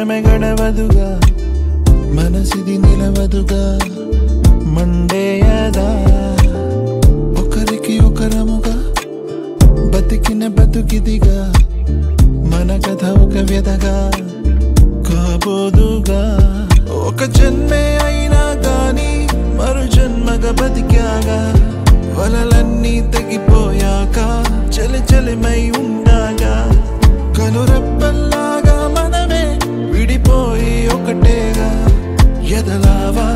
నిమిషమే గడవదుగా మనసిది నిలవదుగా మండేయదా ఒకరికి ఒకరముగా బతికిన బతుకిదిగా మన కథ ఒక వ్యధగా కాబోదుగా ఒక జన్మే అయినా గాని మరు జన్మగా బతికాగా వలలన్నీ తెగిపోయాక చలి చలిమై ఉండగా కనురెప్పల్లాగా మనమే విడిపోయి ఒకటేగా ఎదలావా